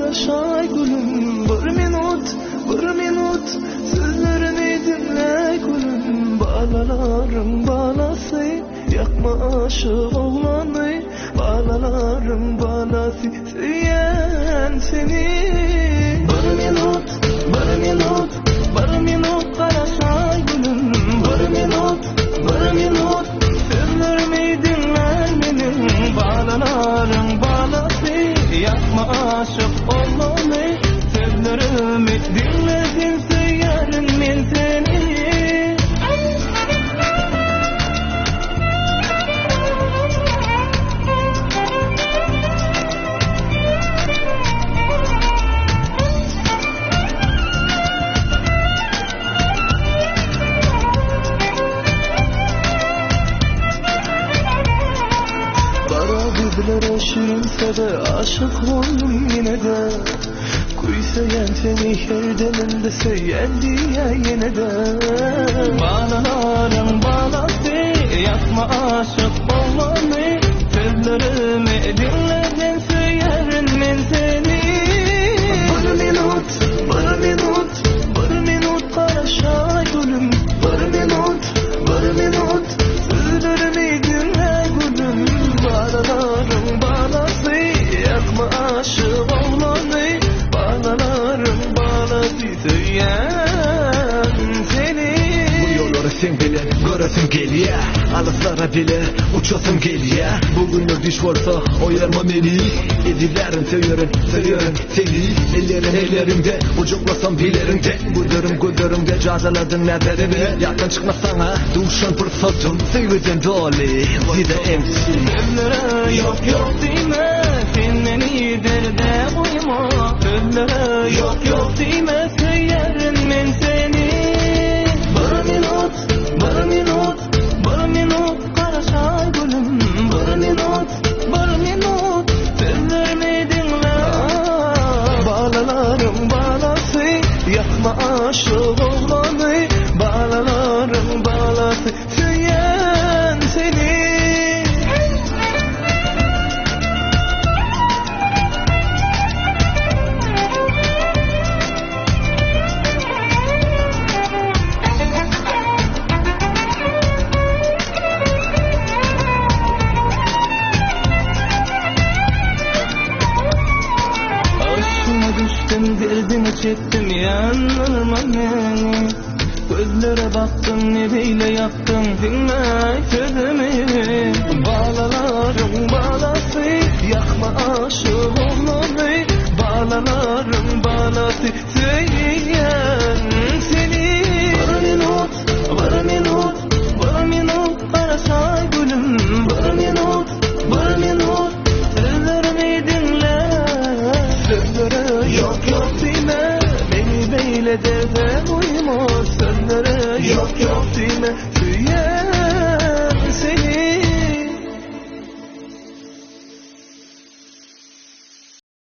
Karaşay gülüm, bir minut sözlerini dinle gülüm. Balalarım balası, yakma aşık oğlanı. Balalarım balası, söyleyen seni. Bir minut Karaşay gülüm, bir minut sözlerimi dinle benim. Balalarım balası, yakma aşık oğlanı. Sözlerimi dinledin söylerim ben seni. Barabilere şirinse de aşık oldum yine de. Kuysayan seni her deminde söyleyen diye yine de. Balalarım balası, yakma aşık oğlanı. Sözlerimi dinledin söylerim ben seni. Bir minut Karaşay gülüm. Bir minut sözlerimi dinle gülüm. Balalarım balası, yakma aşık oğlanı. Balalarım balası, söyleyen seni. Bu yolları sen bile göresin geliye. Alıklara bile uçasın geliye. Bugünler düş varsa oyarma beni. Edilerim söylerim seni. Ellerimde ucuklasam bilerinde. Güdürümde cazaladın nedenini. Yaktan çıkmasana duşan fırsatım. Söyledin doli zide emsi. Sözlere yok deme, sen beni derde koyma. Sözlere yok deme, söylerim ben seni. Bir minut Karaşay gülüm. Bir minut sözlerimi dinle. Balalarım balası, yakma aşık oğlanı. Balalarım balası, söyleyen seni. Düştüm derdini çektim yanırma beni. Gözlere baktım nereyle yaptım dinle sözümü. Balalarım balası, yakma aşık oğlanı.